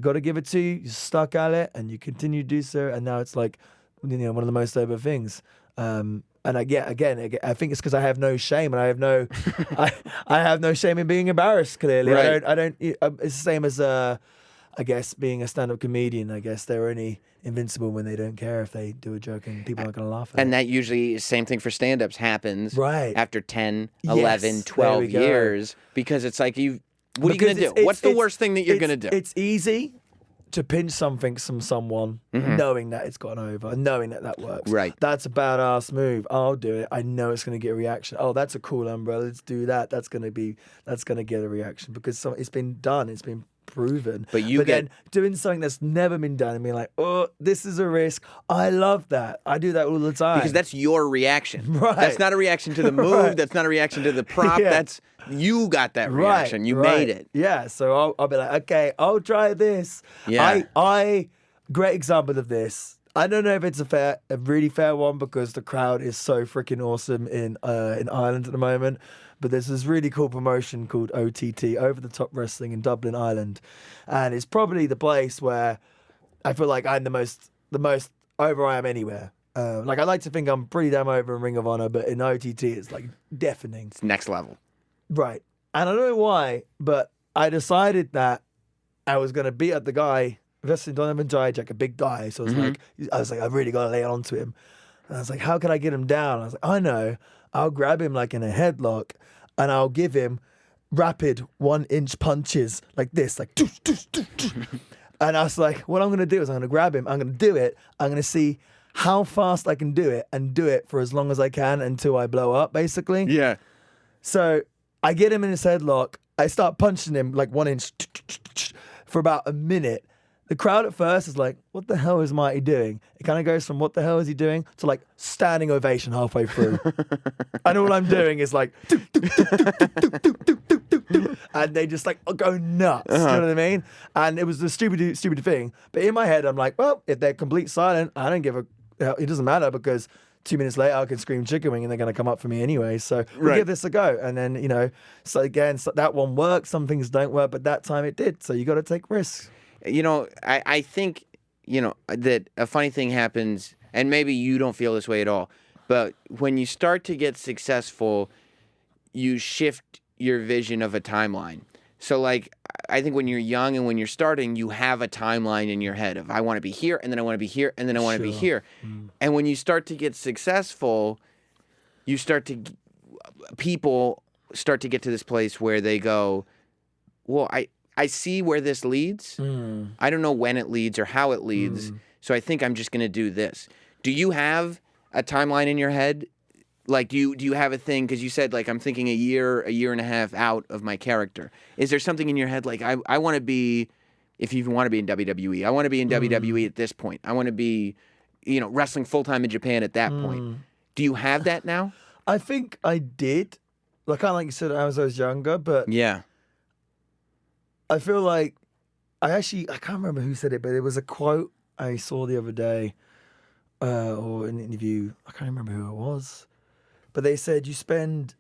got to give it to you. You stuck at it and you continue to do so. And now it's like, one of the most over things. And I think it's because I have no shame, and I have no, I have no shame in being embarrassed. Clearly, right. I don't. It's the same as I guess being a stand-up comedian, I guess they're only invincible when they don't care if they do a joke and people aren't going to laugh at it. And that usually, same thing for stand-ups, happens Right. after 10, Yes, 11, there 12 we go. years, because it's like, what are you Because going to do? it's- What's the it's- worst thing that you're going to do? It's easy to pinch something from someone, knowing that it's gone over, knowing that works. Right. That's a badass move. I'll do it. I know it's going to get a reaction. Oh, that's a cool umbrella. Let's do that. That's going to get a reaction because it's been done. It's been proven. But then doing something that's never been done and being like, oh, this is a risk. I love that. I do that all the time. Because that's your reaction. Right. That's not a reaction to the move. Right. That's not a reaction to the prop. Yeah. You got that reaction. You made it. Yeah. So I'll be like, okay, I'll try this. Yeah. I great example of this. I don't know if it's a really fair one because the crowd is so freaking awesome in Ireland at the moment. But there's this really cool promotion called OTT, Over the Top Wrestling, in Dublin, Ireland, and it's probably the place where I feel like I'm the most over I am anywhere. Like I like to think I'm pretty damn over in Ring of Honor, but in OTT it's like deafening. It's next level. Right. And I don't know why, but I decided that I was going to beat up the guy, wrestling Donovan Jajak, a big guy. So I was like, I really got to lay it onto him. And I was like, how can I get him down? I was like, I know. I'll grab him like in a headlock and I'll give him rapid 1-inch punches like this, like doosh, doosh, doosh, doosh. And I was like, what I'm going to do is I'm going to grab him. I'm going to do it. I'm going to see how fast I can do it and do it for as long as I can until I blow up, basically. Yeah. So I get him in his headlock. I start punching him like 1 inch for about a minute. The crowd at first is like, what the hell is Marty doing? It kind of goes from what the hell is he doing to like standing ovation halfway through. And all I'm doing is like, and they just like go nuts. You know what I mean? And it was the stupid thing. But in my head, I'm like, well, if they're complete silent, I don't give a hell. It doesn't matter because 2 minutes later, I can scream chicken wing and they're going to come up for me anyway. So we'll give this a go. And then, so again, that one works. Some things don't work, but that time it did. So you got to take risks. I think, that a funny thing happens, and maybe you don't feel this way at all, but when you start to get successful, you shift your vision of a timeline. So, like, I think when you're young and when you're starting, you have a timeline in your head of, I want to be here, and then I want to be here, and then I want to be here. And when you start to get successful, people start to get to this place where they go, well, I see where this leads. I don't know when it leads or how it leads. So I think I'm just going to do this. Do you have a timeline in your head? Like, do you have a thing? Because you said, like, I'm thinking a year and a half out of my character. Is there something in your head, like, I want to be, if you even want to be in WWE, I want to be in WWE at this point. I want to be, wrestling full-time in Japan at that point. Do you have that now? I think I did. Like, kind of like you said, I was younger, but Yeah. I feel like I can't remember who said it, but it was a quote I saw the other day or an interview. I can't remember who it was, but they said you spend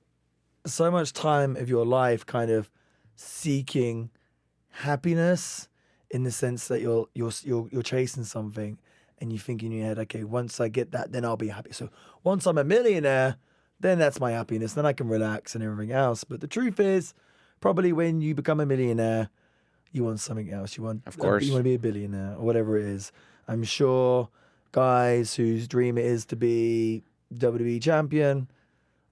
so much time of your life kind of seeking happiness in the sense that you're chasing something and you think in your head, okay, once I get that, then I'll be happy. So once I'm a millionaire, then that's my happiness. Then I can relax and everything else. But the truth is, probably when you become a millionaire, you want something else. You want, of course, you want to be a billionaire or whatever it is. I'm sure guys whose dream it is to be WWE champion,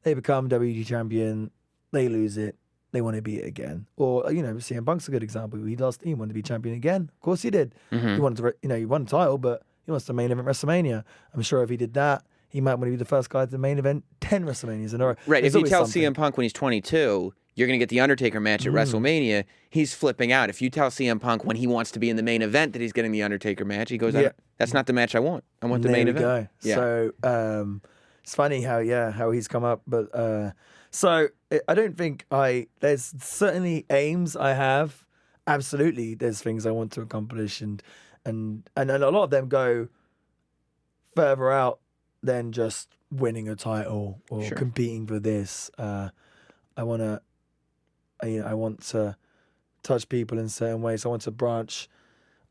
they become WWE champion, they lose it, they want to be it again. Or CM Punk's a good example. He wanted to be champion again. Of course he did. He wanted to, he won the title, but he wants to main event WrestleMania. I'm sure if he did that, he might want to be the first guy to main event 10 WrestleManias in a row. Right. If you tell CM Punk when he's 22, you're going to get the Undertaker match at WrestleMania, he's flipping out. If you tell CM Punk when he wants to be in the main event that he's getting the Undertaker match, he goes, that's not the match I want. I want the main event. Go. Yeah. So it's funny how he's come up. But so I don't think there's certainly aims I have. Absolutely, there's things I want to accomplish. And a lot of them go further out than just winning a title or competing for this. I want to touch people in certain ways. I want to branch.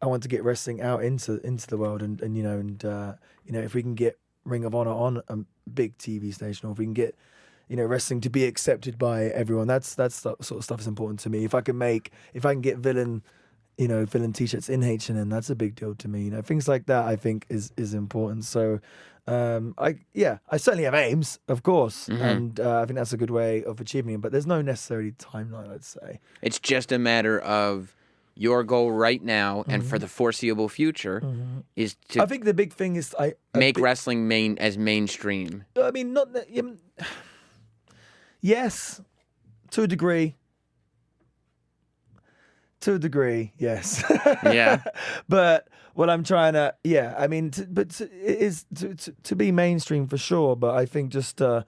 I want to get wrestling out into the world, and if we can get Ring of Honor on a big TV station, or if we can get wrestling to be accepted by everyone, that's that sort of stuff is important to me. If I can get Villain filling t-shirts in H&M, that's a big deal to me. Things like that I think is important. So I certainly have aims, of course, and I think that's a good way of achieving it. But there's no necessarily timeline, I'd say. It's just a matter of your goal right now and for the foreseeable future is to. I think the big thing is make wrestling mainstream. I mean, not that. Yes, to a degree. To a degree, yes. Yeah. But what I'm trying to, it is to be mainstream for sure. But I think just to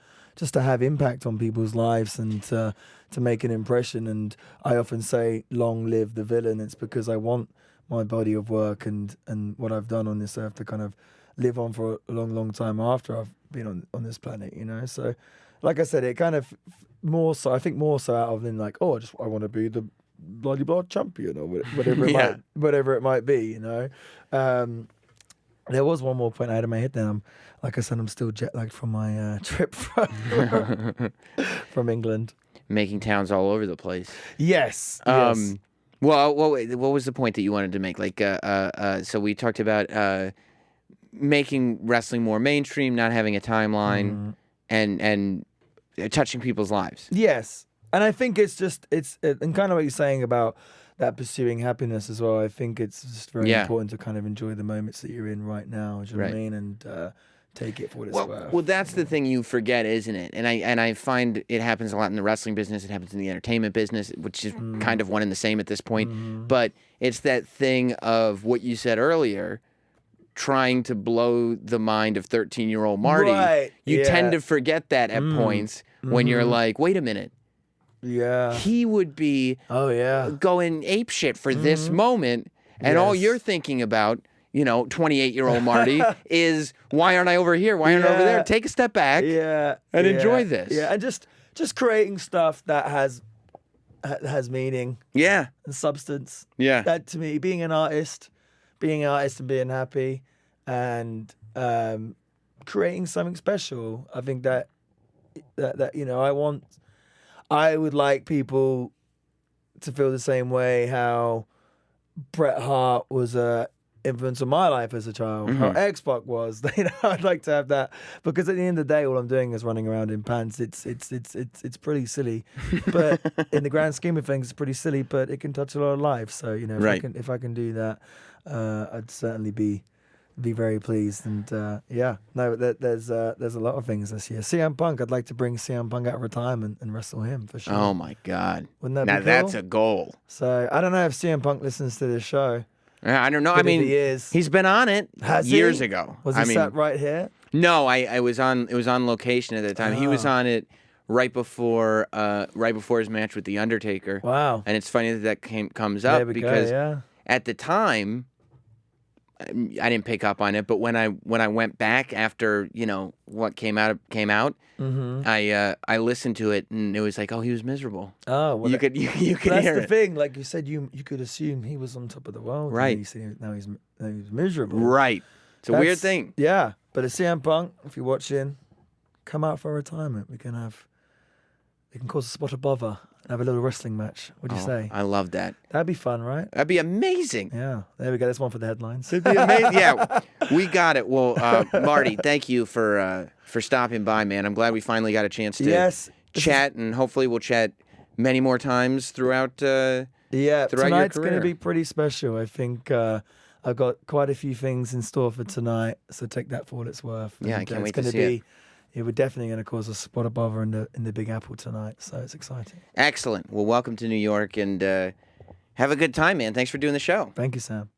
have impact on people's lives and to make an impression. And I often say, "Long live the villain." It's because I want my body of work and what I've done on this earth to kind of live on for a long, long time after I've been on this planet. So, like I said, it kind of more so out of than like, oh, I want to be the bloody blah champion or whatever it might be. There was one more point I had in my head. Then like I said, I'm still jet lagged from my trip from England, making towns all over the place. Yes. Well, what was the point that you wanted to make? Like, so we talked about making wrestling more mainstream, not having a timeline, and touching people's lives. Yes. And I think it's and kind of what you're saying about that pursuing happiness as well. I think it's just very important to kind of enjoy the moments that you're in right now. Do you know what I mean? And take it for what it's worth. Well, that's the thing you forget, isn't it? And I find it happens a lot in the wrestling business. It happens in the entertainment business, which is kind of one and the same at this point. But it's that thing of what you said earlier, trying to blow the mind of 13-year-old Marty. Right. You tend to forget that at points when you're like, wait a minute. Yeah. He would be going apeshit for this moment, and all you're thinking about, 28-year-old Marty, is why aren't I over here? Why aren't I over there? Take a step back and enjoy this. Yeah, and just creating stuff that has meaning. Yeah. And substance. Yeah. That to me, being an artist and being happy and creating something special. I think that I would like people to feel the same way how Bret Hart was a influence on my life as a child, how X-Pac was. I'd like to have that, because at the end of the day, all I'm doing is running around in pants. It's pretty silly, but in the grand scheme of things, it's pretty silly. But it can touch a lot of lives. So if I can do that, I'd certainly be very pleased. And there's a lot of things this year. CM Punk, I'd like to bring CM Punk out of retirement and wrestle him for sure. Oh my God! Wouldn't that be cool? That's a goal. So I don't know if CM Punk listens to this show. I don't know. But if he is, he's been on it years ago. Was he sat right here? No, I was on. It was on location at the time. He was on it right before his match with The Undertaker. Wow! And it's funny that comes up because at the time, I didn't pick up on it, but when I went back after what came out, I listened to it and it was like, oh, he was miserable. Oh, well, you could hear it. That's the thing. Like you said, you could assume he was on top of the world, right? Now he's miserable, right? It's a weird thing. Yeah, but at CM Punk, if you're watching, come out for retirement. We can cause a spot of bother and have a little wrestling match. What do you say? I love that. That'd be fun, right? That'd be amazing. Yeah, there we go. That's one for the headlines. It'd be amazing. Yeah, we got it. Well, Marty, thank you for stopping by, man. I'm glad we finally got a chance to chat, and hopefully we'll chat many more times throughout. Throughout tonight's your career. going to be pretty special. I think I've got quite a few things in store for tonight, so take that for what it's worth. Yeah, and, I can't wait to see it. Yeah, we're definitely going to cause a spot of bother in the Big Apple tonight, so it's exciting. Excellent. Well, welcome to New York, and have a good time, man. Thanks for doing the show. Thank you, Sam.